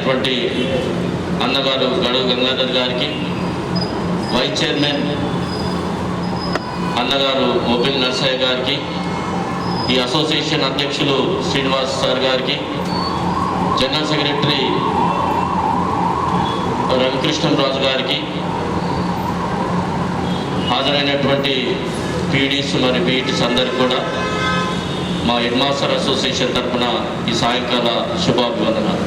అయినటువంటి అన్నగారు గడువు గంగాధర్ గారికి, వైస్ చైర్మన్ అన్నగారు మొబిల్ నర్సయ్య గారికి, ఈ అసోసియేషన్ అధ్యక్షులు శ్రీనివాస్ సార్ గారికి, జనరల్ సెక్రటరీ రవికృష్ణరాజు గారికి, హాజరైనటువంటి పీడీస్ మరియు పీఈటీస్ అందరికీ కూడా మా హెడ్ మాస్టర్ అసోసియేషన్ తరఫున ఈ సాయంకాల శుభాభివందనాలు.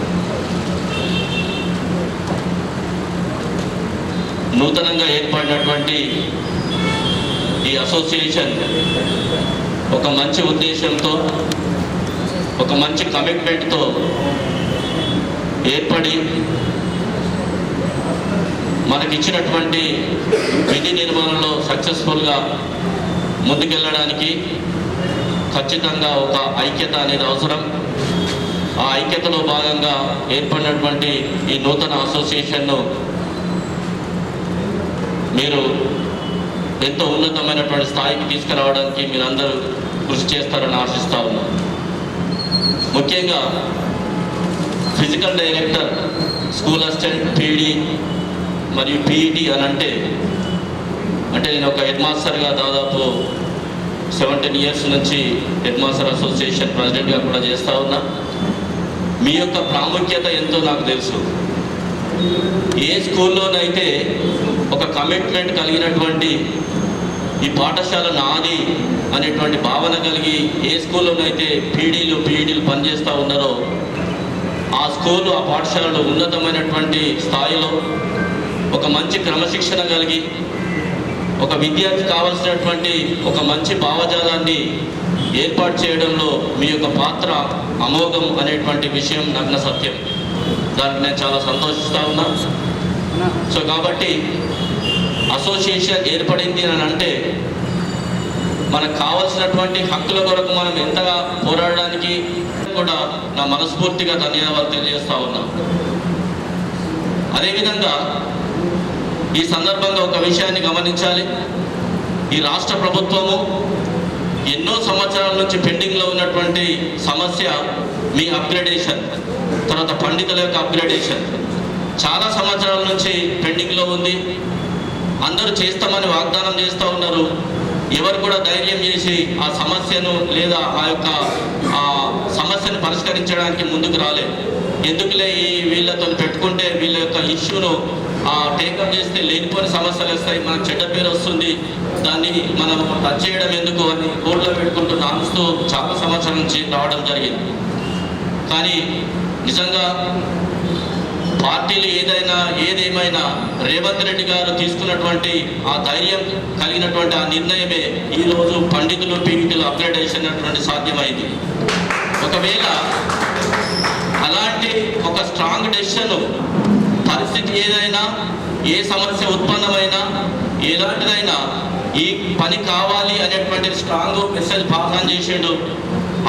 నూతనంగా ఏర్పడినటువంటి ఈ అసోసియేషన్ ఒక మంచి ఉద్దేశంతో, ఒక మంచి కమిట్మెంట్తో ఏర్పడి మనకిచ్చినటువంటి విధి నిర్వహణలో సక్సెస్ఫుల్గా ముందుకెళ్ళడానికి ఖచ్చితంగా ఒక ఐక్యత అనేది అవసరం. ఆ ఐక్యతలో భాగంగా ఏర్పడినటువంటి ఈ నూతన అసోసియేషన్ను మీరు ఎంతో ఉన్నతమైనటువంటి స్థాయికి తీసుకురావడానికి మీరందరూ కృషి చేస్తారని ఆశిస్తా ఉన్నాం. ముఖ్యంగా physical director, school assistant, PD మరియు పీఈటీ అని అంటే నేను ఒక హెడ్ మాస్టర్గా దాదాపు 17 ఇయర్స్ నుంచి హెడ్ మాస్టర్ అసోసియేషన్ ప్రెసిడెంట్గా కూడా చేస్తూ ఉన్నా. మీ యొక్క ప్రాముఖ్యత ఎంతో నాకు తెలుసు. ఏ స్కూల్లోనైతే ఒక కమిట్మెంట్ కలిగినటువంటి ఈ పాఠశాల నాది అనేటువంటి భావన కలిగి ఏ స్కూల్లోనైతే పీఈడీలు పనిచేస్తూ ఉన్నారో ఆ స్కూలు, ఆ పాఠశాలలో ఉన్నతమైనటువంటి స్థాయిలో ఒక మంచి క్రమశిక్షణ కలిగి ఒక విద్యార్థి కావాల్సినటువంటి ఒక మంచి భావజాలాన్ని ఏర్పాటు చేయడంలో మీ యొక్క పాత్ర అమోఘం అనేటువంటి విషయం నగ్న సత్యం. దానికి నేను చాలా సంతోషిస్తూ ఉన్నా. సో కాబట్టి అసోసియేషన్ ఏర్పడింది అని అంటే మనకు కావాల్సినటువంటి హక్కుల కొరకు మనం ఎంతగా పోరాడడానికి కూడా నా మనస్ఫూర్తిగా ధన్యవాదాలు తెలియజేస్తూ ఉన్నా. అదేవిధంగా ఈ సందర్భంగా ఒక విషయాన్ని గమనించాలి. ఈ రాష్ట్ర ప్రభుత్వము ఎన్నో సంవత్సరాల నుంచి పెండింగ్లో ఉన్నటువంటి సమస్య మీ అప్గ్రేడేషన్, తర్వాత పండితుల యొక్క అప్గ్రేడేషన్ చాలా సంవత్సరాల నుంచి పెండింగ్లో ఉంది. అందరూ చేస్తామని వాగ్దానం చేస్తూ ఉన్నారు. ఎవరు కూడా ధైర్యం చేసి ఆ సమస్యను లేదా ఆ యొక్క సమస్యను పరిష్కరించడానికి ముందుకు రాలేదు. ఎందుకులే ఈ వీళ్ళతో పెట్టుకుంటే వీళ్ళ యొక్క ఇష్యూను టేకప్ చేస్తే లేనిపోని సమస్యలు వస్తాయి, మనకు చెడ్డ పేరు వస్తుంది, దాన్ని మనం టచ్ చేయడం ఎందుకు అని కోర్టులో పెట్టుకుంటూ నానుస్తూ చాలా సంవత్సరాల నుంచి రావడం జరిగింది. కానీ నిజంగా పార్టీలు ఏదేమైనా రేవంత్ రెడ్డి గారు తీసుకున్నటువంటి ఆ ధైర్యం కలిగినటువంటి ఆ నిర్ణయమే ఈరోజు పండితులు, పీఈటీలు అప్గ్రేడేషన్ అటువంటి సాధ్యమైంది. ఒకవేళ అలాంటి ఒక స్ట్రాంగ్ డెసిషన్, పరిస్థితి ఏదైనా, ఏ సమస్య ఉత్పన్నమైనా, ఎలాంటిదైనా ఈ పని కావాలి అనేటువంటి స్ట్రాంగ్ మెసేజ్ పాస్ చేసిండు.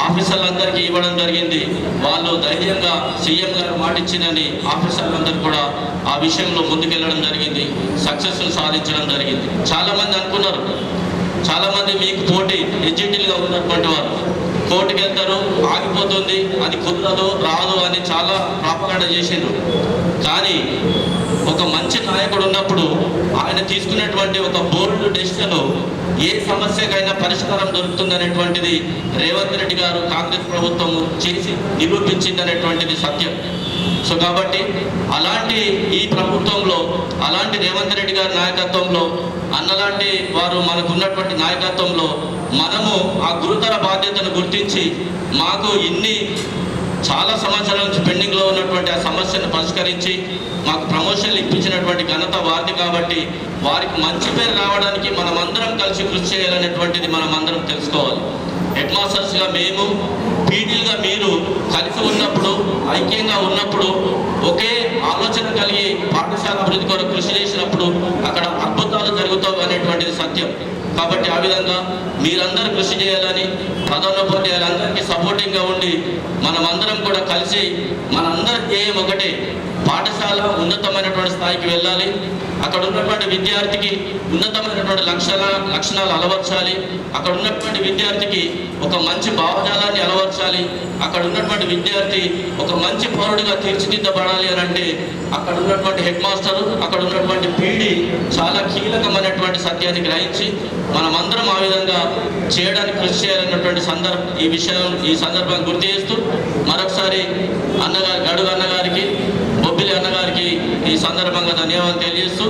ఆఫీసర్లందరికీ ఇవ్వడం జరిగింది. వాళ్ళు ధైర్యంగా సీఎం గారు మాటిచ్చిందని ఆఫీసర్లందరూ కూడా ఆ విషయంలో ముందుకెళ్ళడం జరిగింది, సక్సెస్ను సాధించడం జరిగింది. చాలామంది అనుకున్నారు, చాలామంది మీకు పోటీ ఎడ్జిటీలుగా ఉన్నటువంటి వారు కోర్టుకు వెళ్తారు, ఆగిపోతుంది, అది కుదరదు, రాదు అని చాలా ప్రాపగాండా చేసిండ్రు. కానీ ఒక మంచి నాయకుడు ఉన్నప్పుడు ఆయన తీసుకున్నటువంటి ఒక బోల్డ్ డెసిషన్ ఏ సమస్యకైనా పరిష్కారం దొరుకుతుందనేటువంటిది రేవంత్ రెడ్డి గారు, కాంగ్రెస్ ప్రభుత్వం చేసి నిరూపించిందనేటువంటిది సత్యం. సో కాబట్టి అలాంటి ఈ ప్రభుత్వంలో, అలాంటి రేవంత్ రెడ్డి గారి నాయకత్వంలో, అన్నలాంటి వారు మనకున్నటువంటి నాయకత్వంలో మనము ఆ గురుతర బాధ్యతను గుర్తించి మాకు చాలా సంవత్సరాల నుంచి పెండింగ్లో ఉన్నటువంటి ఆ సమస్యను పరిష్కరించి మాకు ప్రమోషన్లు ఇప్పించినటువంటి ఘనత వారిది. కాబట్టి వారికి మంచి పేరు రావడానికి మనమందరం కలిసి కృషి చేయాలనేటువంటిది మనమందరం తెలుసుకోవాలి. హెడ్ మాస్టర్స్గా మేము, పీడీలుగా మీరు కలిసి ఉన్నప్పుడు, ఐక్యంగా ఉన్నప్పుడు, ఒకే ఆలోచన కలిగి పాఠశాల అభివృద్ధి కొరకు కృషి చేసినప్పుడు అక్కడ అద్భుతాలు జరుగుతాయి అనేటువంటిది సత్యం. కాబట్టి ఆ విధంగా మీరందరూ కృషి చేయాలని, ప్రధానోపాధ్యాయులందరికీ సపోర్టింగ్గా ఉండి మనమందరం కూడా కలిసి మనందరి ధ్యేయం ఒకటే, పాఠశాల ఉన్నతమైనటువంటి స్థాయికి వెళ్ళాలి. అక్కడ అక్కడ ఉన్నటువంటి విద్యార్థికి ఉన్నతమైనటువంటి లక్షణాలు అలవర్చాలి. అక్కడ ఉన్నటువంటి విద్యార్థికి ఒక మంచి భావజాలాన్ని అలవర్చాలి. అక్కడ ఉన్నటువంటి విద్యార్థి ఒక మంచి పౌరుడిగా తీర్చిదిద్దబడాలి అని అంటే అక్కడ ఉన్నటువంటి హెడ్ మాస్టరు, అక్కడ ఉన్నటువంటి పీడి చాలా కీలకమైనటువంటి సత్యాన్ని గ్రహించి మనమందరం ఆ విధంగా చేయడానికి కృషి చేయాలన్నటువంటి ఈ సందర్భాన్ని గుర్తు చేస్తూ మరొకసారి గడుగు అన్నగారికి, బొబ్బిలి అన్నగారికి ఈ సందర్భంగా ధన్యవాదాలు తెలియజేస్తూ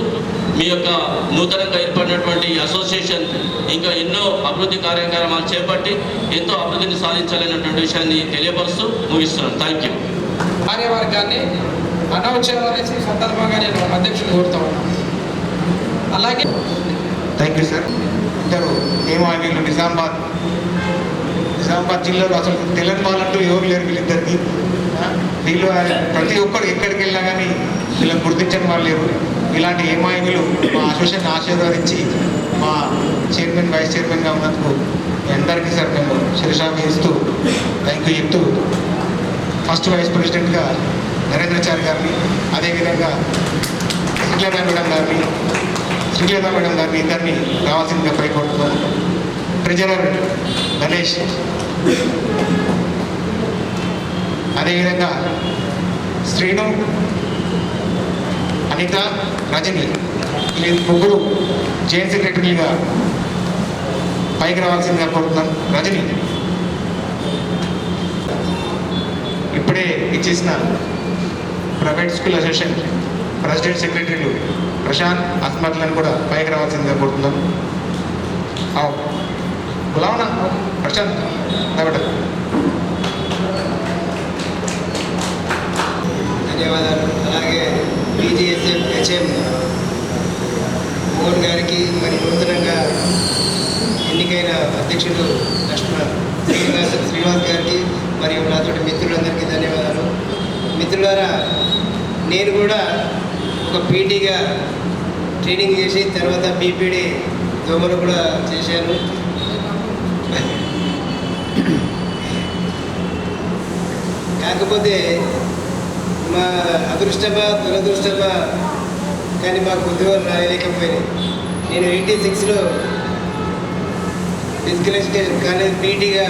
మీ యొక్క నూతనంగా ఏర్పడినటువంటి అసోసియేషన్ ఇంకా ఎన్నో అభివృద్ధి కార్యక్రమాలు చేపట్టి ఎంతో అభివృద్ధిని సాధించాలనేటువంటి విషయాన్ని తెలియపరుస్తూ ముగిస్తున్నాను. Thank you. కార్యవర్గాన్ని అనౌన్స్ చేయాలనేసి సందర్భంగా నేను అధ్యక్షులు కోరుతా ఉన్నాను. అలాగే థ్యాంక్ యూ సార్. ఇద్దరు వీళ్ళు నిజామాబాద్ జిల్లాలో అసలు తెలియని వాళ్ళంటూ ఎవరు లేరు వీళ్ళిద్దరికి. వీళ్ళు ప్రతి ఒక్కరు ఎక్కడికి వెళ్ళినా కానీ వీళ్ళని గుర్తించని వాళ్ళు లేరు. ఇలాంటి ఏమాయిలు మా అసోసియేషన్ ఆశీర్వదించి మా చైర్మన్, వైస్ చైర్మన్గా ఉన్నందుకు మీ అందరికీ సార్ మేము శిరసామి ఇస్తూ థ్యాంక్ యూ చెప్తూ ఫస్ట్ వైస్ ప్రెసిడెంట్గా నరేంద్రచారి గారిని, అదేవిధంగా శ్రీలేఖ మేడం గారిని ఇద్దరిని రావాల్సిందిగా పైకొడుతున్నాము. ట్రెజరర్ గణేష్, అదేవిధంగా శ్రీను, అనిత, రజని ఈ ముగ్గురు జైన్ సెక్రటరీగా పైకి రావాల్సిందిగా కోరుతున్నాం. రజని ఇప్పుడే ఇచ్చేసిన ప్రైవేట్ స్కూల్ అసోసియేషన్ ప్రెసిడెంట్ సెక్రటరీలు ప్రశాంత్, అస్మత్లను కూడా పైకి రావాల్సిందిగా కోరుతున్నాం. బులావనా ప్రశాంత్ కాబట్టి ధన్యవాదాలు. అలాగే BGSM HM మోహన్ గారికి, మరి నూతనంగా ఎన్నికైన అధ్యక్షుడు లక్ష్మణ శ్రీనివాస్ గారికి, మరియు నాతోటి మిత్రులందరికీ ధన్యవాదాలు. మిత్రులారా, నేను కూడా ఒక పీటీగా ట్రైనింగ్ చేసి తర్వాత BPD దోమలు కూడా చేశాను. కాకపోతే మా అదృష్టమా దురదృష్టమా కానీ మాకు ఉద్యోగాలు రాయలేకపోయినాయి. నేను 86లో ఫిజికల్ ఎడ్యుకేషన్ కాలేజ్ పీటీగా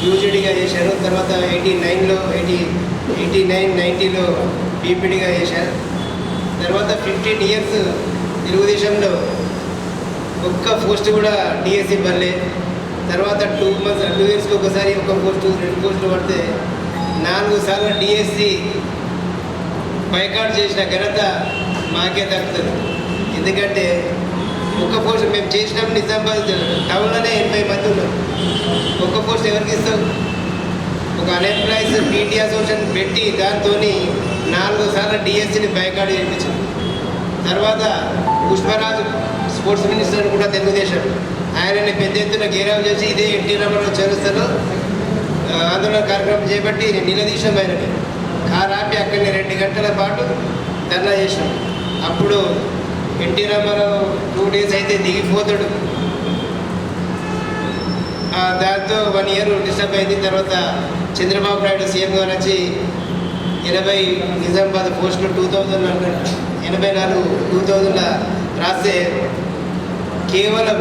యూజీడీగా చేశాను. తర్వాత 89-90లో BPDగా చేశాను. తర్వాత 15 ఇయర్స్ తెలుగుదేశంలో ఒక్క పోస్ట్ కూడా డిఎస్సి పడలే. తర్వాత 2 ఇయర్స్కి ఒకసారి ఒక పోస్టు 2 పోస్టులు పడితే 4 సార్లు డిఎస్సి బైకాట్ చేసిన ఘనత మాకే దక్కుతుంది. ఎందుకంటే ఒక్క పోస్ట్ మేము చేసినప్పుడు నిజామాబాద్ టౌన్లోనే 80 మంది ఉన్నారు. ఒక్క పోస్ట్ ఎవరికి ఇస్తాం? ఒక అన్ఎంప్లాయీస్ పీటీ అసోసియేషన్ పెట్టి దాంతో 4 సార్లు డిఎస్సిని బైకాట్ చేయించాం. తర్వాత పుష్పరాజు స్పోర్ట్స్ మినిస్టర్ కూడా తెలుగుదేశం, ఆయనని పెద్ద ఎత్తున గేరావు చేసి ఇదే ఎన్టీ రామారావు చౌరస్తాలో ఆందోళన కార్యక్రమం చేపట్టి నిలదీశాం. ఆయనని కారు ఆపి అక్కడిని 2 గంటల పాటు ధర్నా చేసినాం. అప్పుడు ఎన్టీ రామారావు 2 డేస్ అయితే దిగిపోతాడు. దాంతో 1 ఇయర్ డిస్టర్బ్ అయింది. తర్వాత చంద్రబాబు నాయుడు సీఎం గారు వచ్చి 80 నిజామాబాద్ పోస్టులు 2084 రాస్తే కేవలం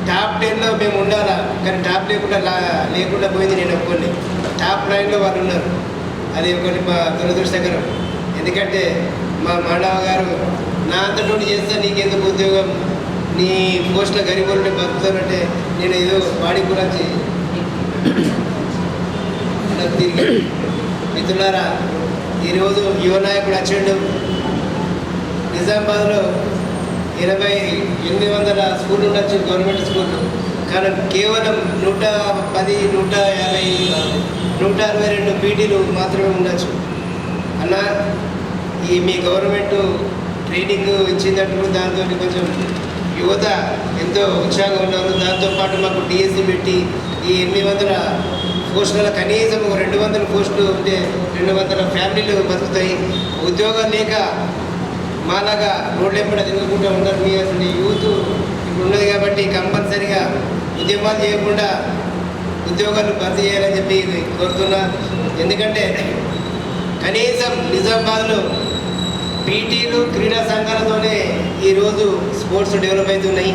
టాప్ 10లో మేము ఉండాలా, కానీ టాప్ లేకుండా పోయింది. నేను ఒప్పుకోండి, టాప్ 9లో వాళ్ళు ఉన్నారు. అది ఒకటి మా దురదృష్టకరం. ఎందుకంటే మా మాండవ గారు నా అంతటి చేస్తే నీకెందుకు ఉద్యోగం, నీ పోస్టుల గరీబులని బతుకుతానంటే నేను ఏదో వాడి గురించి తిరిగి. మిత్రులారా, ఈరోజు యువ నాయకుడు వచ్చిండు. నిజామాబాద్లో 800 స్కూళ్ళు ఉండొచ్చు, గవర్నమెంట్ స్కూళ్ళు, కానీ కేవలం 110, 150, 162 పీటీలు మాత్రమే ఉండొచ్చు. అన్న, ఈ మీ గవర్నమెంట్ ట్రైనింగ్ ఇచ్చిందంటూ దాంతో కొంచెం యువత ఎంతో ఉత్సాహంగా ఉన్నారు. దాంతోపాటు మాకు డిఎస్సి పెట్టి ఈ 800 పోస్టుల కనీసం ఒక 200 పోస్టులు ఉంటే 200 ఫ్యామిలీలు బతుకుతాయి. ఉద్యోగం లేక మాలాగా రోడ్లు ఎప్పుడు తిరుగుకుంటూ ఉన్నారు. మీ అసలు యూత్ ఇప్పుడు ఉన్నది కాబట్టి కంపల్సరీగా ఉద్యమాలు చేయకుండా ఉద్యోగాలు భర్తీ చేయాలని చెప్పి కోరుతున్నా. ఎందుకంటే కనీసం నిజామాబాద్లో పీటీలు క్రీడా సంఘాలతోనే ఈ ఈరోజు స్పోర్ట్స్ డెవలప్ అవుతున్నాయి.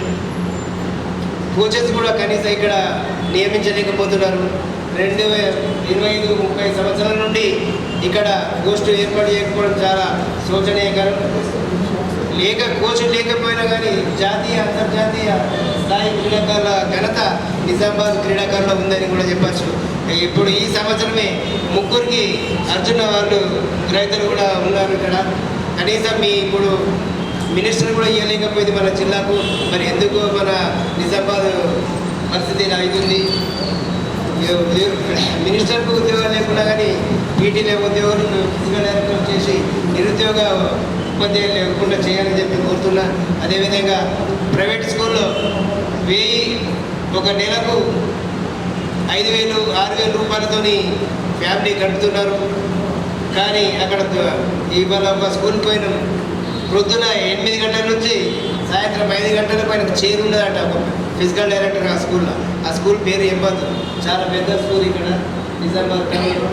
కోచెస్ కూడా కనీసం ఇక్కడ నియమించలేకపోతున్నారు. 2025-30 సంవత్సరాల నుండి ఇక్కడ పోస్టు ఏర్పాటు చేయకపోవడం చాలా శోచనీయకరం. కోచులు లేకపోయినా కానీ జాతీయ అంతర్జాతీయ స్థాయి క్రీడాకారుల ఘనత నిజామాబాద్ క్రీడాకారులో ఉందని కూడా చెప్పచ్చు. ఇప్పుడు ఈ సంవత్సరమే 3కి అర్జున వాళ్ళు రైతులు కూడా ఉన్నారు ఇక్కడ. కనీసం ఇప్పుడు మినిస్టర్ కూడా ఇవ్వలేకపోయింది మన జిల్లాకు. మరి ఎందుకు మన నిజామాబాద్ పరిస్థితి ఇలా అవుతుంది? మినిస్టర్కు ఉద్యోగాలు లేకుండా కానీ పీటీలో ఉద్యోగాలు ఫిజికల్ డైరెక్టర్ చేసి నిరుద్యోగ ఉపాధ్యాయులు లేకుండా చేయాలని చెప్పి కోరుతున్నా. అదేవిధంగా ప్రైవేట్ స్కూల్లో 1000 ఒక నెలకు 5,000 6,000 రూపాయలతోని ఫ్యామిలీ గడుపుతున్నారు. కానీ అక్కడ ఇవాళ ఒక స్కూల్కి పోయినాం, ప్రొద్దున 8 గంటల నుంచి సాయంత్రం 5 గంటల పైన చేరుండదట ఒక ఫిజికల్ డైరెక్టర్ ఆ స్కూల్లో. ఆ స్కూల్ పేరు చెప్పద్దు, చాలా పెద్ద స్కూల్ ఇక్కడ నిజామాబాద్ టౌన్లో.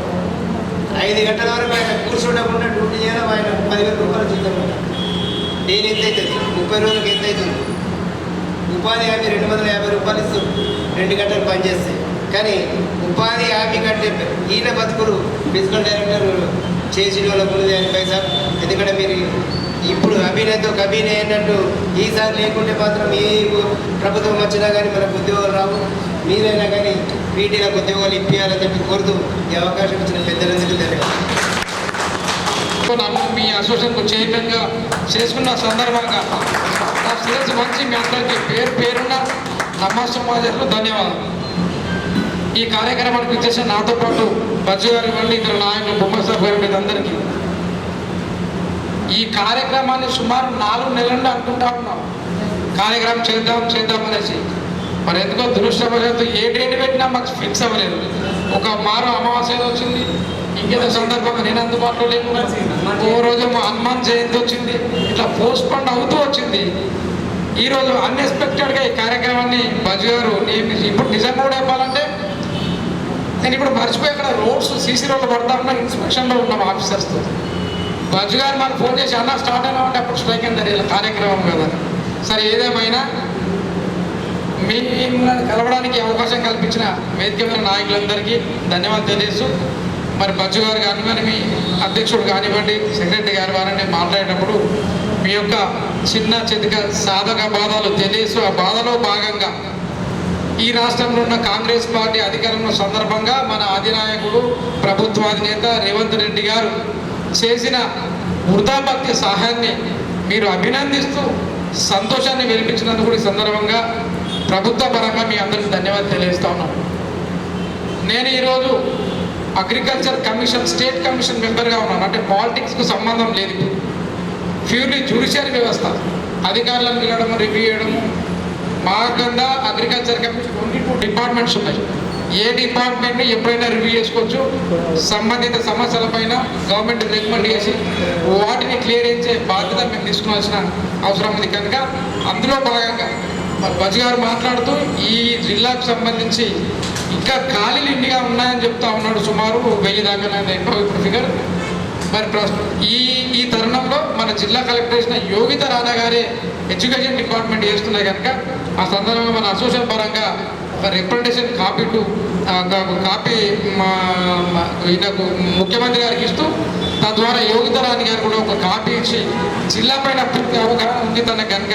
5 గంటల వరకు ఆయన కూర్చుండకుండా డ్యూటీ చేయాలి. ఆయన 10,000 రూపాయలు జీతం ఉంటారు. డైలీ ఎంత అవుతుంది? 30 రోజులకు ఎంత అవుతుంది? ఉపాధి హామీ 250 రూపాయలు ఇస్తుంది 2 గంటలు పనిచేస్తే. కానీ ఉపాధి హామీ కంటే ఈయన బతుకులు ఫిజికల్ డైరెక్టర్ చేసిన వాళ్ళకు ఉన్నది అని పైసా. ఎందుకంటే మీరు ఇప్పుడు అభినయతో కబీనే అన్నట్టు ఈసారి లేకుంటే మాత్రం ఏ ప్రభుత్వం వచ్చినా కానీ మనకు ఉద్యోగాలు రావు. మీరైనా కానీ పీటీలకు ఉద్యోగాలు ఇప్పించాలని చెప్పి కోరుతూ ఈ అవకాశం ఇచ్చిన పెద్దలందరికీ ధన్యవాదాలు. మీ అసోసియేషన్కు చైర్మన్గా చేసుకున్న సందర్భంగా నా శిరస్సు మంచి మీ అందరికీ పేరున్న నమస్సమాజంలో ధన్యవాదాలు. ఈ కార్యక్రమానికి ఇచ్చేసిన నాతో పాటు బజ్జు గారి వల్ల ఇద్దరు నాయకులు బొమ్మసాబ్ గారి మీద అందరికీ ఈ కార్యక్రమాన్ని సుమారు 4 నెలల నుండి అనుకుంటా ఉన్నాం. కార్యక్రమం చేద్దాం అనేసి. మరి ఎందుకో దురదృష్టవశాత్తు ఏ డేట్ పెట్టినా మాకు ఫిక్స్ అవ్వలేదు. ఒక మారు అమావాస్య వచ్చింది, ఇంకేదో సందర్భంగా నేను అందుబాటులో లేకుండా, ఓ రోజు మా హనుమాన్ జయంతి వచ్చింది, ఇట్లా పోస్ట్పోన్ అవుతూ వచ్చింది. ఈరోజు అన్ఎక్స్పెక్టెడ్గా ఈ కార్యక్రమాన్ని బజ్జు గారు ఇప్పుడు నిజంగా కూడా చెప్పాలంటే నేను ఇప్పుడు మర్చిపోయి అక్కడ రోడ్స్ సీసీ రోడ్లు పడతా ఉన్నా, ఇన్స్పెక్షన్లో ఉన్నాం ఆఫీసర్స్తో. బజ్జు గారు మాకు ఫోన్ చేసి అన్న స్టార్ట్ అయినా అంటే అప్పుడు స్ట్రైక్ అయింది కార్యక్రమం కదా. సరే ఏదేమైనా మిమ్మల్ని కలవడానికి అవకాశం కల్పించిన వేదికమైన నాయకులందరికీ ధన్యవాదాలు తెలియజేస్తూ, మరి బజ్జు గారు కానివ్వండి, మీ అధ్యక్షుడు కానివ్వండి, సెక్రటరీ గారు వారని మాట్లాడేటప్పుడు మీ యొక్క చిన్న చితిక సాధక బాధలు తెలియజేస్తూ, ఆ బాధలో భాగంగా ఈ రాష్ట్రంలో ఉన్న కాంగ్రెస్ పార్టీ అధికారంలో సందర్భంగా మన అధినాయకుడు ప్రభుత్వాధినేత రేవంత్ రెడ్డి గారు చేసిన వృధాభక్తి సహాయాన్ని మీరు అభినందిస్తూ సంతోషాన్ని వెలిపించినందుకు ఈ సందర్భంగా ప్రభుత్వ పరంగా మీ అందరికీ ధన్యవాదాలు తెలియజేస్తా ఉన్నాను. నేను ఈరోజు అగ్రికల్చర్ కమిషన్ స్టేట్ కమిషన్ మెంబర్గా ఉన్నాను. అంటే పాలిటిక్స్కు సంబంధం లేదు, ప్యూర్లీ జ్యుడిషియరీ వ్యవస్థ. అధికారులను పిలవడం, రివ్యూ చేయడము. మా కింద అగ్రికల్చర్ కమిషన్ 22 డిపార్ట్మెంట్స్ ఉన్నాయి. ఏ డిపార్ట్మెంట్ని ఎప్పుడైనా రివ్యూ చేసుకోవచ్చు. సంబంధిత సమస్యలపైన గవర్నమెంట్ రికమెండ్ చేసి వాటిని క్లియర్ చేసే బాధ్యత మేము తీసుకోవాల్సిన అవసరం ఉంది. కనుక అందులో భాగంగా మరి బజ్జు గారు మాట్లాడుతూ ఈ జిల్లాకు సంబంధించి ఇంకా ఖాళీలు ఇండిగా ఉన్నాయని చెప్తా ఉన్నాడు. సుమారు 1000 దాకా ఎక్కువ ఇప్పుడు ఫిగర్. మరి ఈ తరుణంలో మన జిల్లా కలెక్టర్ చేసిన యోగిత రాణా గారే ఎడ్యుకేషన్ డిపార్ట్మెంట్ చేస్తున్నాయి. కనుక ఆ సందర్భంగా మన అసోసియేషన్ పరంగా ఒక రిప్రజెంటేషన్ కాపీ ఈయనకు ముఖ్యమంత్రి గారికి ఇస్తూ, తద్వారా యోగిత రాణి గారు కూడా ఒక కాపీ ఇచ్చి జిల్లా పైన పూర్తి అవగాహన ఉంది తనకు. కనుక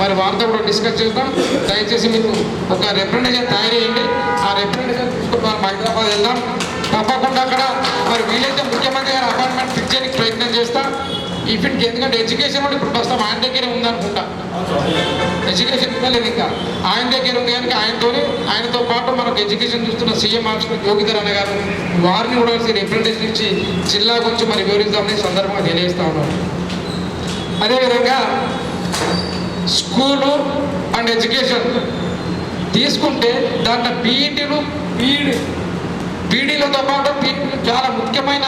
మరి వారితో కూడా డిస్కస్ చేద్దాం. దయచేసి మీకు ఒక రిప్రజెంటేషన్ తయారు చేయండి. ఆ రిప్రజెంటేషన్ తీసుకుని మనం హైదరాబాద్ వెళ్దాం. తప్పకుండా అక్కడ మరి వీలైతే ముఖ్యమంత్రి గారు అపాయింట్మెంట్ ఫిక్స్ చేయడానికి ప్రయత్నం చేస్తా. ఇప్పటికి ఎందుకంటే ఎడ్యుకేషన్ కూడా ఇప్పుడు ప్రస్తుతం ఆయన దగ్గరే ఉందనుకుంటా. ఎడ్యుకేషన్ ఇవ్వలేదు, ఇంకా ఆయన దగ్గర ఉంది. కనుక ఆయనతో పాటు మనకు ఎడ్యుకేషన్ చూస్తున్న సీఎం ఆఫీసర్ యోగిత రాణా గారు వారిని కూడా రిప్రజెంటేషన్ ఇచ్చి జిల్లా గురించి మరి వివరిస్తామని సందర్భంగా తెలియజేస్తా ఉన్నాం. అదేవిధంగా స్కూలు అండ్ ఎడ్యుకేషన్ తీసుకుంటే దాంట్లో బీఈడీలు బీడీలతో పాటు చాలా ముఖ్యమైన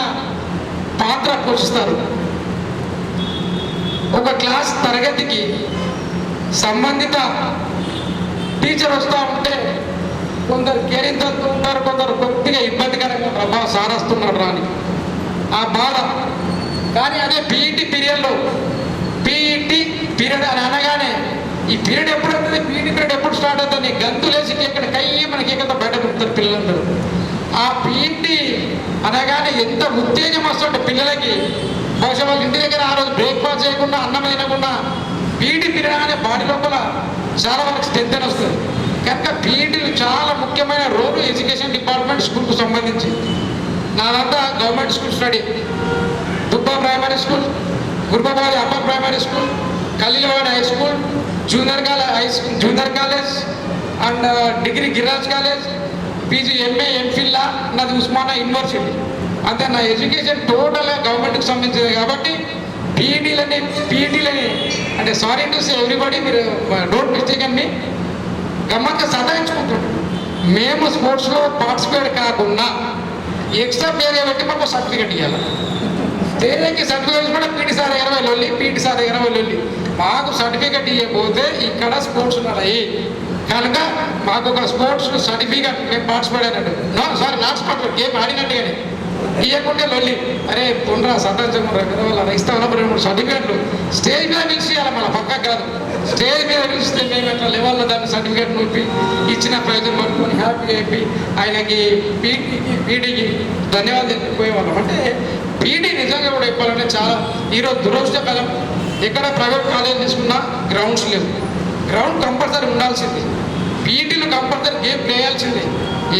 పాత్ర పోషిస్తారు. ఒక క్లాస్ తరగతికి సంబంధిత టీచర్ వస్తూ ఉంటే కొందరు కేరింతలు ఉంటారు, కొందరు కొద్దిగా ఇబ్బందికరంగా ప్రభావం సారస్తున్నారు రాని ఆ బాధ. కానీ అదే పీఈటీ పీరియడ్లో పీఈటీ పీరియడ్ అని అనగా పిల్లలందరూ. ఆ పీఈటీ అనగానే ఎంత ఉత్తేజం వస్తుంటే పిల్లలకి, బహుశా వాళ్ళ ఇంటి దగ్గర ఆ రోజు బ్రేక్ఫాస్ట్ చేయకుండా అన్నం తినకుండా పీఈటీ తినగానే బాడీ లోపల చాలా వరకు స్ట్రెంత్ అని వస్తుంది. కనుక పీఈటీలు చాలా ముఖ్యమైన రోల్ ఎడ్యుకేషన్ డిపార్ట్మెంట్ స్కూల్కు సంబంధించి. నాదంతా government school study, Dubba primary school, గుర్బాబాలి upper primary school, Khalilwad high school, junior college and degree Giriraj college, PG MA ఎంఫిల్లా నాది ఉస్మానియా యూనివర్సిటీ. అంతే నా ఎడ్యుకేషన్ టోటల్గా గవర్నమెంట్కి సంబంధించింది. కాబట్టి పీఈటీలని అంటే సారీ టు సే ఎవ్రీబడి, మీరు డోంట్ మిస్టేక్ అని గమ్మత్తుగా సతాయించుకుంటుంటాం. మేము స్పోర్ట్స్లో పార్టిసిపేట్ కాకుండా ఎక్స్ట్రా పేరు పెట్టి మాకు సర్టిఫికెట్ ఇవ్వాలి. తేజకి సర్టిఫికేట్ కూడా పీటీ సార్ 20 లొల్లి, పీటీ సార్ 20 లొల్లి. మాకు సర్టిఫికెట్ ఇవ్వకపోతే ఇక్కడ స్పోర్ట్స్ ఉన్నాయి కనుక మాకు ఒక స్పోర్ట్స్ సర్టిఫికెట్ మేము పార్టిసిపేట్ అయినట్టు, సారీ నాట్ స్పాట్ గేమ్ ఆడినట్టు కానీ ఇవ్వకుంటే లొల్లి. అరే తొందర సంతోషంగా కదా వాళ్ళు ఇస్తా ఉన్నప్పుడు 2-3 సర్టిఫికెట్లు స్టేజ్ మీద పిలిచి ఇవ్వాలి, మన పక్కకు కాదు. స్టేజ్ మీద పిలిస్తే మేము అట్లా లెవెల్లో దాన్ని సర్టిఫికేట్ నొప్పి ఇచ్చిన ప్రయోజనం పట్టుకొని హ్యాపీగా అయిపోయి ఆయనకి పీటీకి ధన్యవాదాలు చెప్పిపోయేవాళ్ళం. అంటే పీటీ నిజంగా కూడా చెప్పాలంటే చాలా ఈరోజు దురదృష్టకరం. ఎక్కడ ప్రైవేట్ కాలేజ్ తీసుకున్నా గ్రౌండ్స్ లేవు. గ్రౌండ్ కంపల్సరీ ఉండాల్సింది. పీటీలు కంపల్సరీ గేమ్ వేయాల్సిందే.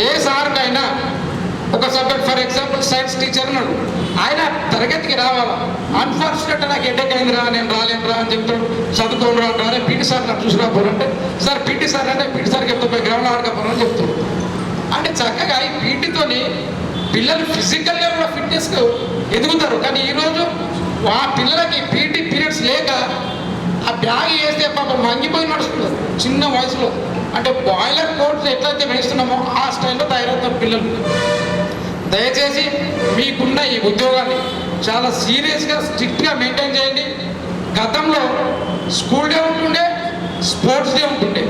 ఏ సార్కైనా ఒక subject, for example science teacher ఉన్నాడు, ఆయన తరగతికి రావాలా. అన్ఫార్చునేట్ నాకు హెడ్ఏక్ అయిందిరా, నేను రాలేనురా అని చెప్తాడు. చదువుకోని రారే పీటీ సార్ నాకు చూసి రాపోరంటే, సార్ పీటీ సార్ అంటే పీటీ సార్కి చెప్తా గ్రౌండ్ ఆడకపోరని చెప్తాడు. అంటే చక్కగా ఈ పీటీతోని పిల్లలు ఫిజికల్గా కూడా ఫిట్నెస్కు ఎదుగుతారు. కానీ ఈరోజు ఆ పిల్లలకి పీటీ పీరియడ్స్ లేక ఆ బ్యాగ్ వేస్తే పాపం వంగిపోయి నడుస్తున్నారు చిన్న వయసులో. అంటే బాయిలర్ కోట్స్ ఎట్లయితే వేస్తున్నామో ఆ స్టైల్లో తయారవుతారు పిల్లలు. దయచేసి మీకున్న ఈ ఉద్యోగాన్ని చాలా సీరియస్గా స్ట్రిక్ట్గా మెయింటైన్ చేయండి. గతంలో స్కూల్ డే ఉంటుండే, స్పోర్ట్స్ డే ఉంటుండే.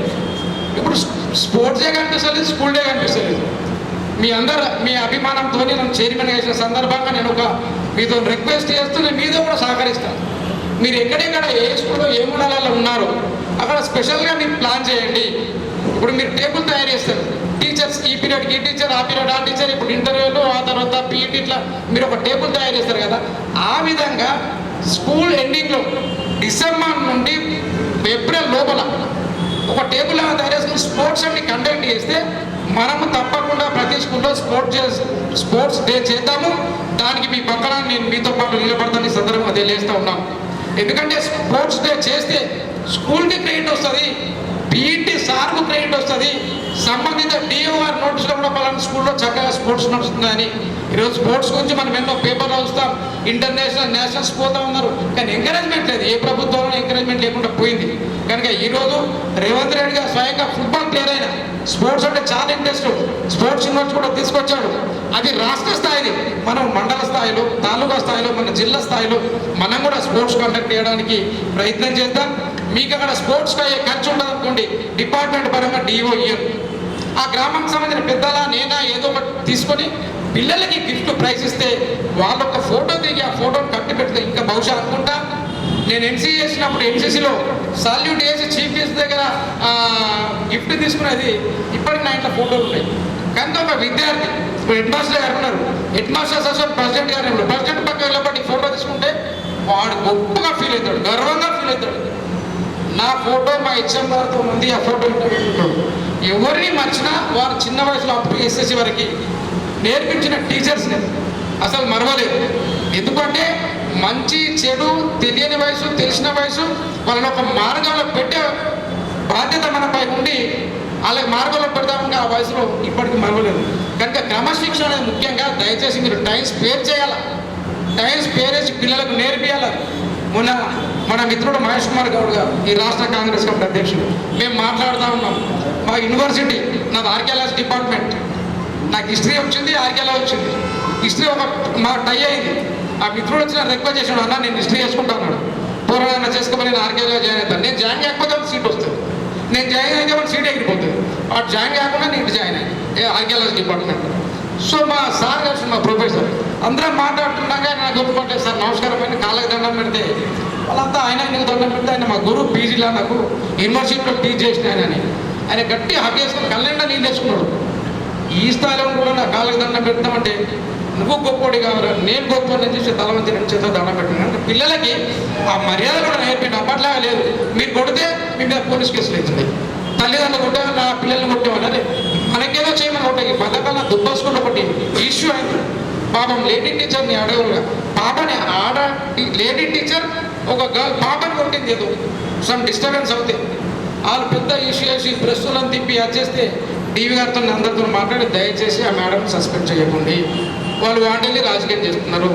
ఇప్పుడు స్పోర్ట్స్ డే కనిపిస్తలేదు, స్కూల్ డే కనిపిస్తలేదు. మీ అభిమానంతో నన్ను చైర్మన్ చేసిన సందర్భంగా నేను మీతో రిక్వెస్ట్ చేస్తూ నేను మీతో కూడా సహకరిస్తాను. మీరు ఎక్కడెక్కడ ఏ స్కూల్లో ఏ మండలాల్లో ఉన్నారో అక్కడ స్పెషల్గా మీరు ప్లాన్ చేయండి. ఇప్పుడు మీరు టేబుల్ తయారు చేస్తారు, టీచర్స్ ఈ పీరియడ్కి ఈ టీచర్, ఆ పీరియడ్ ఆ టీచర్, ఇప్పుడు ఇంటర్వ్యూలు, ఆ తర్వాత పీఈటీ, ఇట్లా మీరు ఒక టేబుల్ తయారు చేస్తారు కదా. ఆ విధంగా స్కూల్ ఎండింగ్లో డిసెంబర్ నుండి ఏప్రిల్ లోపల ఒక టేబుల్ తయారు చేసుకుని స్పోర్ట్స్ అన్ని కండక్ట్ చేస్తే మనము తప్పకుండా ప్రతి స్కూల్లో స్పోర్ట్స్ డే చేద్దాము. దానికి మీ పక్కన నేను మీతో పాటు నిలబడతాను. ఈ సందర్భంగా తెలియజేస్తూ ఉన్నాను. ఎందుకంటే స్పోర్ట్స్ డే చేస్తే స్కూల్కి క్రెడిట్ వస్తుంది, పీఈటీ సార్కు క్రెడిట్ వస్తుంది, సంబంధిత డిఓఆర్ నోటీసులో కూడా పలానా స్కూల్లో చక్కగా స్పోర్ట్స్ నడుస్తుందని. ఈరోజు స్పోర్ట్స్ గురించి మనం ఎన్నో పేపర్లో చూస్తాం, ఇంటర్నేషనల్ నేషనల్స్ పోతా ఉన్నారు. కానీ ఎంకరేజ్మెంట్ లేదు, ఏ ప్రభుత్వంలో ఎంకరేజ్మెంట్ లేకుండా పోయింది. కనుక ఈరోజు రేవంత్ రెడ్డి గారు స్వయంగా ఫుట్బాల్ ప్లేయర్ అయినా స్పోర్ట్స్ అంటే చాలా ఇంట్రెస్ట్, స్పోర్ట్స్ యూనివర్సిటీ కూడా తీసుకొచ్చాడు. అది రాష్ట్ర స్థాయిలో, మనం మండల స్థాయిలో, తాలూకా స్థాయిలో, మన జిల్లా స్థాయిలో మనం కూడా స్పోర్ట్స్ కండక్ట్ చేయడానికి ప్రయత్నం చేద్దాం. మీకు అక్కడ స్పోర్ట్స్కి అయ్యే ఖర్చు ఉండదు అనుకోండి, డిపార్ట్మెంట్ పరంగా డిఓ ఇయ్యరు. ఆ గ్రామానికి సంబంధించిన పెద్దలా నేనా ఏదో ఒకటి తీసుకొని పిల్లలకి గిఫ్ట్ ప్రైజ్ ఇస్తే వాళ్ళ ఒక ఫోటో దిగి ఆ ఫోటోని కట్టి పెడితే ఇంకా బహుశా అనుకుంటా. నేను ఎన్సీ చేసినప్పుడు ఎన్సీసీలో సాల్యూట్ చేసి చీఫ్ గెస్ట్ దగ్గర గిఫ్ట్ తీసుకునేది ఇప్పటికి నా ఇంట్లో ఫోటోలు ఉన్నాయి. కనుక ఒక విద్యార్థి, ఇప్పుడు హెడ్ మాస్టర్ గారు ఉన్నారు, హెడ్ మాస్టర్ అసోసియేషన్ ప్రెసిడెంట్ గారు ఉన్నారు, ప్రెసిడెంట్ పక్క వెళ్ళబట్టి ఫోటో తీసుకుంటే వాడు గొప్పగా ఫీల్ అవుతాడు, గర్వంగా ఫీల్ అవుతాడు. నా ఫోటో మా హెచ్ఎం గారితో ఉంది, ఆ ఫోటో పెట్టుకుంటాడు. ఎవరిని మర్చినా వారు చిన్న వయసులో అప్ టు ఎస్ఎస్సి వరకు నేర్పించిన టీచర్స్ని అసలు మరవలేదు. ఎందుకంటే మంచి చెడు తెలియని వయసు, తెలిసిన వయసు, వాళ్ళని ఒక మార్గంలో పెట్టే బాధ్యత మనపై ఉండి వాళ్ళకి మార్గంలో పెడతామని ఆ వయసులో ఇప్పటికీ మరవలేదు. కనుక క్రమశిక్షణ అనేది ముఖ్యంగా దయచేసి మీరు టైం స్పేర్ చేయాలి, టైం స్పేర్ చేసి పిల్లలకు నేర్పియాలి. మొన్న మన మిత్రుడు మహేష్ కుమార్ గౌడ్ గారు, ఈ రాష్ట్ర కాంగ్రెస్ కమిటీ అధ్యక్షుడు, మేము మాట్లాడుతూ ఉన్నాం. మా యూనివర్సిటీ, నాది ఆర్కియాలజీ డిపార్ట్మెంట్, నాకు హిస్టరీ వచ్చింది, ఆర్కియాలజీ వచ్చింది. హిస్టరీ మా టై అయింది. ఆ మిత్రుడు వచ్చిన రిక్వెస్ట్ చేసాడు, అన్న నేను హిస్టరీ చేసుకుంటాను, పూర్వన చేసుకోమని నేను ఆర్కియాలజీ జాయిన్ అవుతాను. నేను జాయిన్ కాకపోతే సీట్ వస్తుంది, నేను జాయిన్ అయితే వాళ్ళకి సీట్ ఎగిరిపోతుంది. వాడు జాయిన్ కాకుండా నేను జాయిన్ అయ్యాను ఆర్కియాలజీ డిపార్ట్మెంట్. సో మా సార్ కలిసి మా ప్రొఫెసర్ అందరం మాట్లాడుతున్నాక నాకు గుర్తుపట్టలేదు. సార్ నమస్కారం అని కాళ్ళకి దండం పెడితే వాళ్ళంతా ఆయన నీకు దండం పెడితే ఆయన మా గురువు పీజీలో నాకు యూనివర్సిటీలో టీచ్ చేసిన ఆయన గట్టి హక్ చేసుకుని కళ్ళెండా నీళ్ళు తెచ్చుకున్నాడు. ఈ స్థాయిలో కూడా నా కాళ్ళకి దండం పెడతామంటే నువ్వు గొప్పోడి కావాలి, నేను గొప్పని చేసి తల వంచి రెండు చేత దండం పెట్టాను అంటే పిల్లలకి ఆ మర్యాద కూడా నేర్పిండి. అప్పట్లాగా లేదు, మీరు కొడితే మీ మీద పోలీస్ కేసులు అవుతుంది. తల్లిదండ్రులు కొట్టే నా పిల్లల్ని కొట్టేవాళ్ళు అదే మనకేదో చేయమని కొట్టే పథకాల దుబ్బస్కూల్లో ఒకటి ఇష్యూ అయింది. పాపం లేడీ టీచర్ని అడవులుగా పాపని లేడీ టీచర్ ఒక గర్ల్ పాపని కొట్టింది. ఏదో సమ్ డిస్టర్బెన్స్ అవుతాయి, వాళ్ళు పెద్ద ఇష్యూ చేసి ప్రెస్సులను తిప్పి అది చేస్తే టీవీ గారితో అందరితో మాట్లాడి దయచేసి ఆ మేడం సస్పెండ్ చేయకండి, వాళ్ళు వాటిని రాజకీయం చేస్తున్నారు,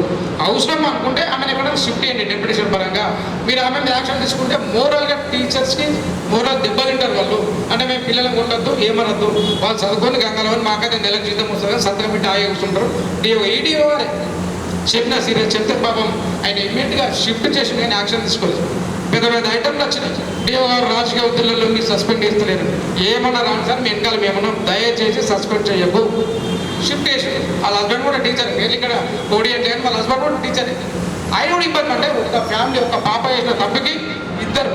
అవసరం అనుకుంటే ఆమెను ఎక్కడ షిఫ్ట్ చేయండి డెప్యుటేషన్ పరంగా. మీరు ఆమె మీద యాక్షన్ తీసుకుంటే మోరల్గా టీచర్స్కి మోరల్ దెబ్బతింటారు వాళ్ళు. అంటే మేము పిల్లలను కొట్టద్దు ఏమనొద్దు, వాళ్ళు చదువుకొని గంగలవని మాకైతే నెలకు జీతం వస్తుంది సంతకం పెట్టి ఆగి కూర్చుంటారు. ఈడీఓ వారే చెప్పిన సీరియస్ చెప్తే పాపం ఆయన ఇమ్మీడియట్గా షిఫ్ట్ చేసి నేను యాక్షన్ తీసుకోలేదు. పెద్ద పెద్ద ఐటమ్లు వచ్చినాయి. డిఓ గారు రాజకీయ ఉద్యోగులలో మీరు సస్పెండ్ చేస్తలేరు, ఏమన్నా రాను సార్ మీ వెనకాల మేమన్నా దయచేసి సస్పెండ్ చేయకు, షిఫ్ట్ చేసి. వాళ్ళ హస్బెండ్ కూడా టీచర్, నేను ఇక్కడ కోడి అంటే కానీ వాళ్ళ హస్బెండ్ కూడా టీచరే. ఆయన కూడా ఇబ్బంది అంటే ఒక ఫ్యామిలీ, ఒక పాప చేసిన తప్పుకి ఇద్దరు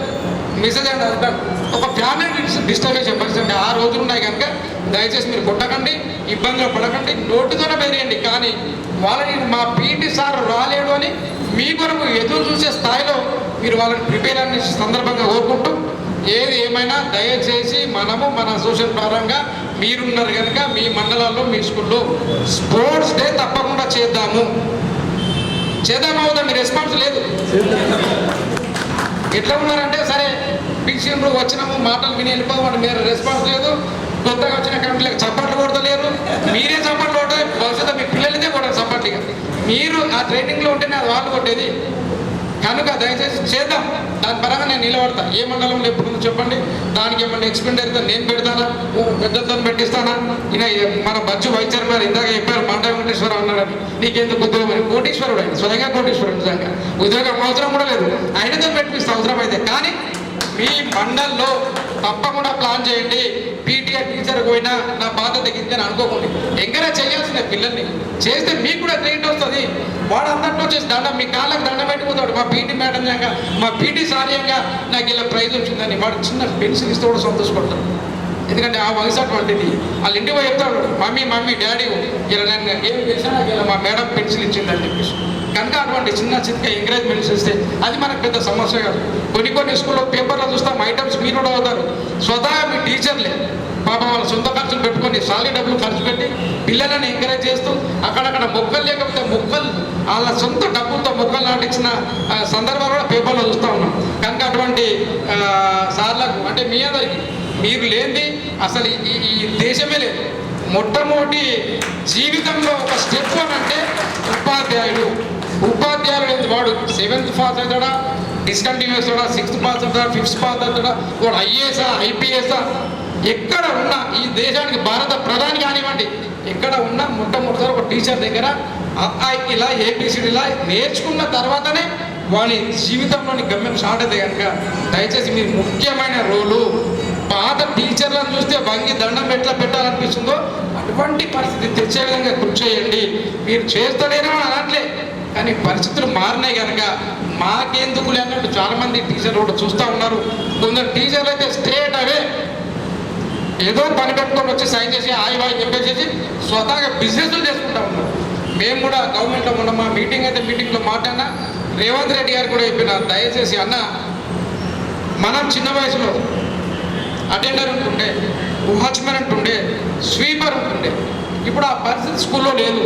మిస్సెస్ అండ్ హస్బెండ్ ఒక ఫ్యామిలీ డిస్టర్బ్ చేసే పరిస్థితి. ఆ రోజులు ఉన్నాయి కనుక దయచేసి మీరు కొట్టకండి, ఇబ్బందులు పడకండి, నోటుతోనే బెదిరియండి. కానీ వాళ్ళని మా పీటీ సార్ రాలేడు అని మీ కొరకు ఎదురు చూసే స్థాయిలో మీరు వాళ్ళని ప్రిపేర్ అనే సందర్భంగా కోరుకుంటూ, ఏది ఏమైనా దయచేసి మనము మన సోషల్ పరంగా మీరున్నారు కనుక మీ మండలాల్లో మీ స్కూల్లో స్పోర్ట్స్ డే తప్పకుండా చేద్దాము అవుదా? మీ రెస్పాన్స్ లేదు. ఎట్లా ఉన్నారంటే సరే పిలిచిండ్రు వచ్చినాము మాటలు విని వెళ్ళిపోవాలి, మీరు రెస్పాన్స్ లేదు. కొత్తగా వచ్చిన కమిటీలకు చప్పట్లు కొడతలేరు, మీరే చప్పట్లు కొట్టాలి. భవిష్యత్తు మీ పిల్లలదే కూడా చప్పట్లుగా మీరు ఆ ట్రైనింగ్లో ఉంటేనే అది వాళ్ళు కొట్టేది. కనుక దయచేసి చేద్దాం, దాని పరంగా నేను నిలబడతా. ఏ మండలంలో ఎప్పుడు చెప్పండి, దానికి ఏమన్నా ఎక్స్పెండ్ అయితే నేను పెడతానా, పెద్దలతో పెట్టిస్తానా? ఈయన మన బజ్జు వైద్యం గారు ఇందాక చెప్పారు మండ వెంకటేశ్వరరావు అన్నారని, నీకెందుకు ఉద్యోగం అని. కోటీశ్వరుడు ఆయన, స్వయంగా కోటీశ్వరుడు, నిజంగా ఉద్యోగం అవసరం కూడా లేదు, ఆయనతో పెట్టిస్తా అవసరం అయితే. కానీ మీ మండల్లో తప్పకుండా ప్లాన్ చేయండి. పీటీఆర్ టీచర్ పోయినా నా బాధ్యత గిందని అనుకోకండి, ఎంకరేజ్ చేయాల్సిన పిల్లల్ని చేస్తే మీకు కూడా క్రెడిట్ వస్తుంది. వాడు అందరిలో వచ్చేసి దండం మీ కాళ్ళకి దండం పెట్టుకుంటాడు, మా పీటీ మేడం లాగా మా పీటీ సార్యంగా నాకు ఇలా ప్రైజ్ వచ్చిందని. వాడు చిన్న పెన్సిల్ ఇస్తే కూడా సంతోషపడతాడు, ఎందుకంటే ఆ వయసు అటువంటిది. వాళ్ళ ఇంటికి పోయి చెప్తాడు, మమ్మీ డాడీ ఇలా నేను ఏం చేసినా ఇలా మా మేడం పెన్సిల్ ఇచ్చిందని చెప్పేసి. కనుక అటువంటి చిన్న ఎంకరేజ్మెంట్స్ ఇస్తే అది మనకు పెద్ద సమస్య కాదు. కొన్ని స్కూల్లో పేపర్లో చూస్తాం ఐటమ్స్ మీరు కూడా అవుతారు, స్వతహా మీ టీచర్లే పాపం వాళ్ళ సొంత ఖర్చులు పెట్టుకొని సాలరీ డబ్బులు ఖర్చు పెట్టి పిల్లలను ఎంకరేజ్ చేస్తూ అక్కడక్కడ మొక్కలు లేకపోతే మొక్కలు వాళ్ళ సొంత డబ్బులతో మొక్కలు నాటించిన సందర్భాలు కూడా పేపర్లో చూస్తూ ఉన్నాం. కనుక అటువంటి సార్లకు అంటే మీ అందరికి మీరు లేనిది అసలు ఈ దేశమే లేదు. మొట్టమొదటి జీవితంలో ఒక స్టెప్ అంటే ఉపాధ్యాయులు లేదు. వాడు 7th పాస్ అవుతాడా, డిస్కంటిన్యూస్ అవుతాడా, 6th పాస్ అవుతాడా, 5th పాస్ అవుతాడా, వాడు ఐఏఎస్ఆ ఐపీఎస్ఆ ఎక్కడ ఉన్నా ఈ దేశానికి భారత ప్రధాని కానివ్వండి ఎక్కడ ఉన్నా మొట్టమొదటిసారి ఒక టీచర్ దగ్గర ఇలా ఏబిసిడిలా నేర్చుకున్న తర్వాతనే వాడి జీవితంలోని గమ్యం స్టార్ట్ అవుతాయి. కనుక దయచేసి మీరు ముఖ్యమైన రోలు పాత టీచర్లను చూస్తే వంగి దండం ఎట్లా పెట్టాలనిపిస్తుందో అటువంటి పరిస్థితి తెచ్చే విధంగా కృషి చేయండి. మీరు చేస్తలేనో అనట్లే, కానీ పరిస్థితులు మారినాయి కనుక మాకెందుకు లేనట్టు చాలామంది టీచర్లు కూడా చూస్తూ ఉన్నారు. కొందరు టీచర్లు అయితే స్ట్రేట్ అవే ఏదో పని పెట్టుకొని వచ్చి సైన్ చేసి వాయి చెప్పేసి స్వతహాగా బిజినెస్లు చేసుకుంటా ఉన్నారు. మేము కూడా గవర్నమెంట్లో ఉన్న మా మీటింగ్లో మాట్లాడినా రేవంత్ రెడ్డి గారు కూడా చెప్పిన, దయచేసి అన్న మనం చిన్న వయసులో అటెండర్ ఉంటుండే, వాచ్మెన్ ఉంటుండే, స్వీపర్ ఉంటుండే, ఇప్పుడు ఆ పరిస్థితి స్కూల్లో లేదు.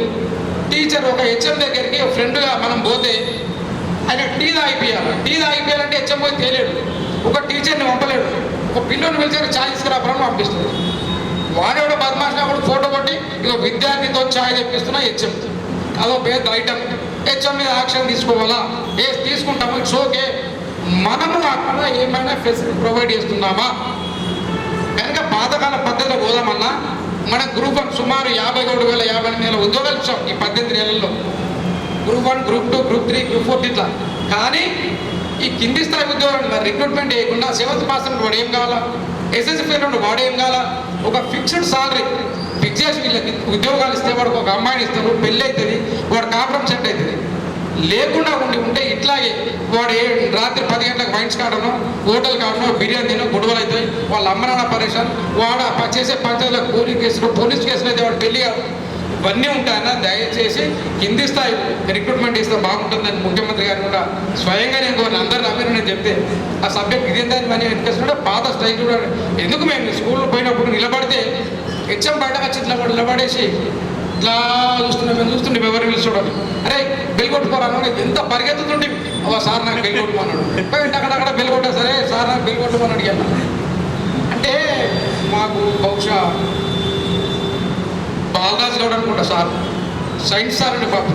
టీచర్ ఒక హెచ్ఎం దగ్గరికి ఫ్రెండ్గా మనం పోతే ఆయన టీ తాగిపోయాలంటే హెచ్ఎం పోయి తేలేడు, ఒక టీచర్ని పంపలేడు, ఒక పిల్లని పిలిచారు ఛాయ్ తీసుకురాపరని పంపిస్తుంది. వాడేవాడు బద్మాషిన కూడా ఫోటో కొట్టి ఇక విద్యార్థితో ఛాయ్ తెప్పిస్తున్నా హెచ్ఎం, అదో పెద్ద ఐటమ్. హెచ్ఎం మీద యాక్షన్ తీసుకోవాలా, తీసుకుంటాము, ఇట్స్ ఓకే. మనము అక్కడ ఏమైనా ఫెసిలిటీ ప్రొవైడ్ చేస్తున్నామా? కనుక పాతకాల పద్ధతిలో పోదామన్నా మన గ్రూప్ 1 సుమారు 57,058 ఉద్యోగాలు ఇచ్చాం ఈ 18 నెలల్లో. గ్రూప్ 1, గ్రూప్ 2, గ్రూప్ 3, గ్రూప్ 4 ఇట్లా. కానీ ఈ కింది స్థాయి ఉద్యోగాలు రిక్రూట్మెంట్ చేయకుండా 7th పాస్ వాడు ఏం కావాలా, ఎస్ఎస్సీ ఫెయిల్ వాడు ఏం కావాలా, ఒక ఫిక్స్డ్ సాలరీ ఫిక్స్ చేసి వీళ్ళకి ఉద్యోగాలు ఇస్తే వాడికి ఒక అమ్మాయిని ఇస్తారు, పెళ్ళి అవుతుంది, వాడు కాపురం సెట్ అవుతుంది. లేకుండా ఉంటే ఇట్లాగే వాడు రాత్రి 10 గంటలకు వైన్స్ కాడనో హోటల్ కాడనో బిర్యానీ తినో గొడవలు అవుతాయి, వాళ్ళ అమ్మరాణ పరేషాన్, వాడు చేసే పంచాయతీలో పోలీస్ కేసులు అయితే వాడు పెళ్లి కాదు. ఇవన్నీ ఉంటాయన్నా దయచేసి కింది స్థాయి రిక్రూట్మెంట్ ఇస్తే బాగుంటుందని ముఖ్యమంత్రి గారు కూడా స్వయంగా నేను కోరిన అందరు నమ్మిన నేను చెప్తే ఆ సబ్జెక్ట్ ఇదేందని మనం వెనకేస్తుంటే పాత స్టైల్ కూడా ఎందుకు మేము స్కూల్లో పోయినప్పుడు నిలబడితే హెచ్ఎం బయటకు వచ్చి ఇట్లా నిలబడేసి ఇట్లా చూస్తుండే ఎవరు పిలుచుకోవడం, అరే బెల్ కొట్టుకోరాను ఎంత పరిగెత్తుతుండే, సార్ నాకు బెల్ కొట్టుకున్నాడు, అక్కడక్కడ బెల్ కొట్టా, సరే సార్ నాకు బెల్ కొట్టుకోమని అడిగాను. అంటే మాకు బహుశా బాలరాజు గౌడ్ అనుకుంటా సార్, సైన్స్ సార్ అండి పాప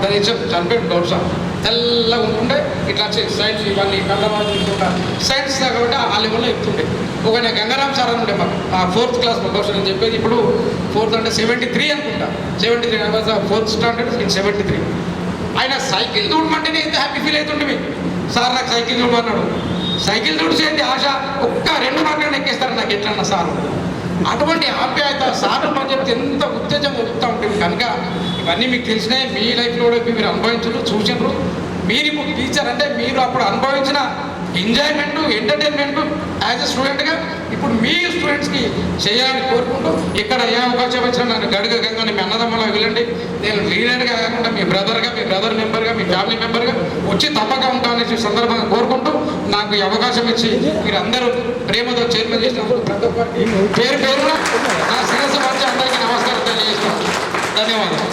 చనిపోయాడు గౌడ్ సార్, తెల్లగా ఉంటుండే ఇట్లా సైన్స్ ఇవన్నీ కండవాళ్ళు తీసుకుంటా సైన్స్ కాబట్టి ఆ లెవెల్లో ఎక్కుతుండే. ఒక గంగారాం సార్ అని ఉండే మాకు ఆ 4th క్లాస్ బహుశా నేను చెప్పేది, ఇప్పుడు 4th అంటే 73 అనుకుంటా, 73 4th స్టాండర్డ్ ఇన్ 73. ఆయన సైకిల్ చూడమంటేనే ఎంత హ్యాపీ ఫీల్ అవుతుండే, సార్ నాకు సైకిల్ చూడమన్నాడు, సైకిల్ చూసేది ఆశ, ఒక్క 2 మార్కులు ఎక్కేస్తారు నాకు ఎట్లన్నా సార్. అటువంటి ఆప్యాయత సార్లు మనం చెప్తే ఎంత ఉత్తేజంగా చెప్తూ ఉంటుంది. కనుక ఇవన్నీ మీకు తెలిసినాయి, మీ లైఫ్లో కూడా మీరు అనుభవించరు చూసినారు. మీరు ఇప్పుడు టీచర్ అంటే మీరు అప్పుడు అనుభవించిన ఎంజాయ్మెంట్ ఎంటర్టైన్మెంట్ యాజ్ ఎ స్టూడెంట్గా ఇప్పుడు మీ స్టూడెంట్స్కి చేయాలని కోరుకుంటూ ఇక్కడ ఏ అవకాశం వచ్చినా నన్ను గంగా మీ అన్నదమ్మలా వెళ్ళండి, నేను లీడర్గా కాకుండా మీ బ్రదర్గా, మీ బ్రదర్ మెంబర్గా, మీ ఫ్యామిలీ మెంబర్గా వచ్చి తప్పక ఉంటానని సందర్భంగా కోరుకుంటూ నాకు ఈ అవకాశం ఇచ్చి మీరు అందరూ ప్రేమతో చైర్మన్ చేసినప్పుడు ప్రతి ఒక్కరికి పేరు పేరున నా శిరస్సు మార్చి అందరికీ నమస్కారం తెలియజేస్తాను. ధన్యవాదాలు.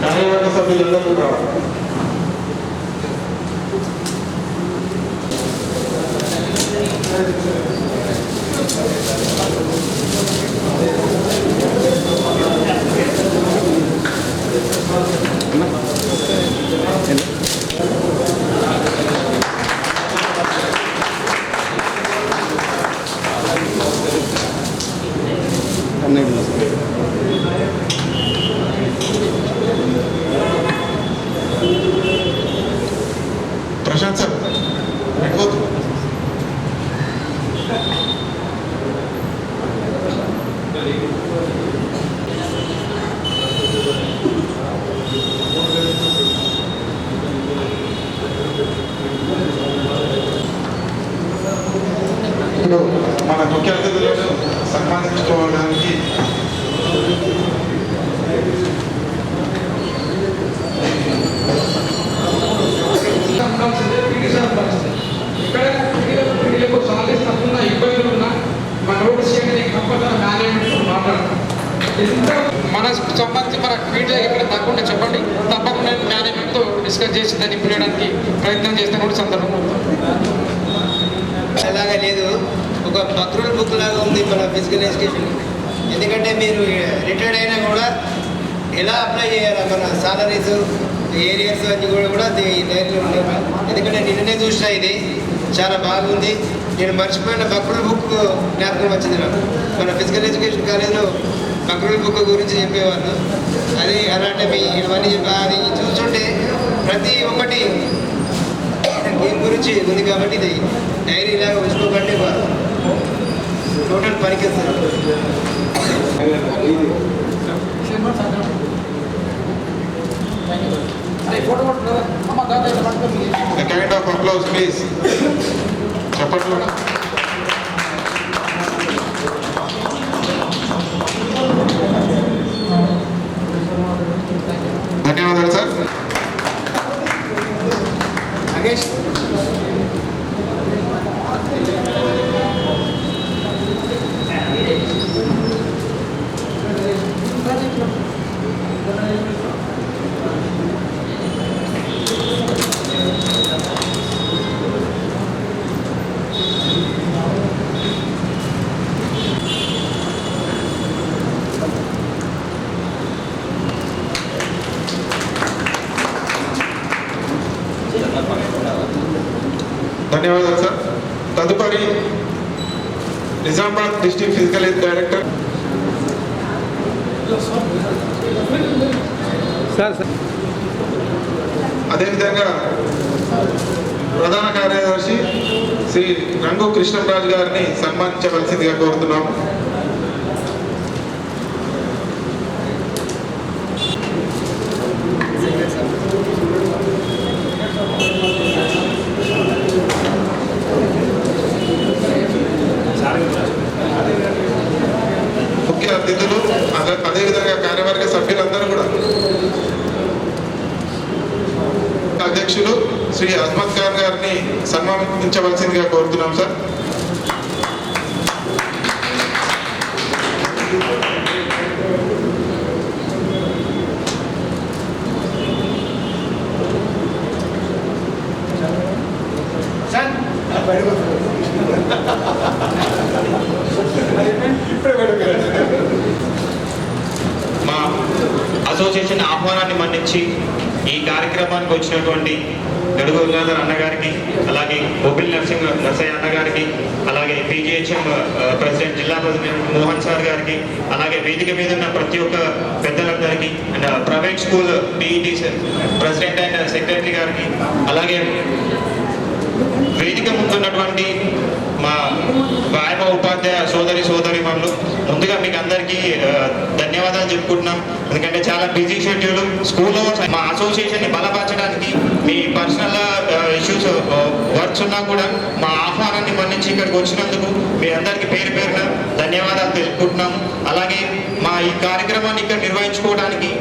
కార్యవర్గ సభ్యులందరూ రావాలి. ప్రశాంత్ సార్ మన ముఖ్య అతిథులను సన్మానించుకోవడానికి పిల్లలకు సాలెస్ తప్పున్నా ఇబ్బందులు ఉన్నా మన రోడ్డు చేయడానికి కంపల్సరీ మేనేజ్మెంట్ మాట్లాడతాం. మనకు సంబంధించి మన ఫీడ్బ్యాక్ ఎక్కడ తప్పకుండా చెప్పండి, తప్పకుండా మేనేజ్మెంట్తో డిస్కస్ చేసి దాన్ని ఇంప్లిమెంట్ ప్రయత్నం చేస్తే కూడా సందర్భంగా అలాగా లేదు, ఒక బక్రూల్ బుక్ లాగా ఉంది మన ఫిజికల్ ఎడ్యుకేషన్. ఎందుకంటే మీరు రిటైర్డ్ అయినా కూడా ఎలా అప్లై చేయాలి మన సాలరీస్ ఏరియాస్ అన్నీ కూడా డైరీలో ఉన్నాయి. ఎందుకంటే నిన్ననే చూసినా ఇది చాలా బాగుంది. నేను మర్చిపోయిన బక్రూల్ బుక్ జ్ఞాపకం వచ్చింది నాకు. మన ఫిజికల్ ఎడ్యుకేషన్ కాలేజ్లో బక్రూల్ బుక్ గురించి చెప్పేవాళ్ళు. అది అలాంటివి ఇవన్నీ అది చూస్తుంటే ప్రతి ఒక్కటి దీని గురించి ఉంది. కాబట్టి ఇది డైరీ లాగా ఉంచుకోకండి, టోటల్ పనికిస్తుంది. Kind of applause please. చెప్పట్లు. ధన్యవాదాలు సార్. నాగేష్ ధన్యవాదాలు సార్. తదుపరి Nizamabad district physical health director అదేవిధంగా ప్రధాన కార్యదర్శి శ్రీ రంగు కృష్ణంరాజు గారిని సన్మానించవలసిందిగా కోరుతున్నాము. అధ్యక్షులు శ్రీ అజ్మత్ ఖాన్ గారిని సన్మానించవలసిందిగా కోరుతున్నాం సార్. మా అసోసియేషన్ ఆహ్వానాన్ని మన్నించి ఈ కార్యక్రమానికి వచ్చినటువంటి గడుగు గంగాధర్ అన్నగారికి, అలాగే బొబ్బిలి నరసయ్య అన్నగారికి, అలాగే పీజీహెచ్ఎం ప్రెసిడెంట్, జిల్లా ప్రెసిడెంట్ మోహన్ సార్ గారికి, అలాగే వేదిక మీద ఉన్న ప్రతి ఒక్క పెద్దలందరికీ, and private school PET president and secretary గారికి, అలాగే వేదిక ముందున్నటువంటి మా వ్యాయామ ఉపాధ్యాయ సోదరి మనులు, ముందుగా మీకు అందరికీ ధన్యవాదాలు చెప్పుకుంటున్నాం. ఎందుకంటే చాలా బిజీ షెడ్యూల్, స్కూల్లో మా అసోసియేషన్ని బలపరచడానికి మీ పర్సనల్ ఇష్యూస్ వర్క్స్ ఉన్నా కూడా మా ఆహ్వానాన్ని మన్నించి ఇక్కడికి వచ్చినందుకు మీ అందరికీ పేరు పేరున ధన్యవాదాలు తెలుపుకుంటున్నాము. అలాగే మా ఈ కార్యక్రమాన్ని ఇక్కడ నిర్వహించుకోవడానికి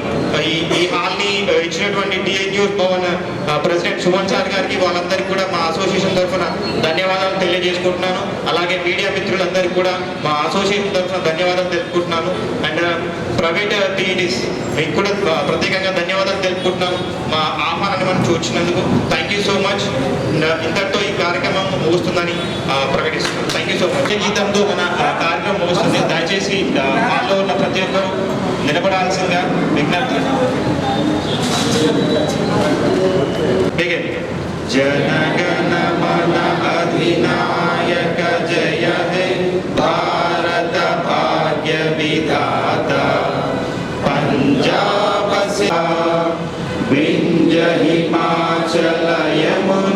ఈ హాల్ని ఇచ్చినటువంటి టీఐన్యూస్ భవన్ ప్రెసిడెంట్ సుమన్ సార్ గారికి, వాళ్ళందరికీ కూడా మా అసోసియేషన్ తరఫున ధన్యవాదాలు తెలియజేసుకుంటున్నాను. అలాగే మీడియా మిత్రులందరికీ కూడా మా అసోసియేషన్ తరఫున ధన్యవాదాలు తెలుపుకుంటున్నాను. అండ్ ప్రైవేట్ టీఈటీస్ మీకు కూడా ప్రత్యేకంగా ధన్యవాదాలు తెలుపుకుంటున్నాను మా ఆహ్వానాన్ని మనం చూసినందుకు. Thank you so much. ఇంతటితో ఈ కార్యక్రమం ముగుస్తుందని ప్రకటిస్తున్నాను. Thank you so much. గీతంతో మన కార్యక్రమం ముగుస్తుంది. దయచేసి హాల్లో ఉన్న ప్రతి ఒక్కరూ నిలబడాల్సిందిగా విజ్ఞప్తి. జనగణ మన అధినాయక జయ హే భారత భాగ్య విధాత పంజాబ్ వింధ్య హిమాచల యమున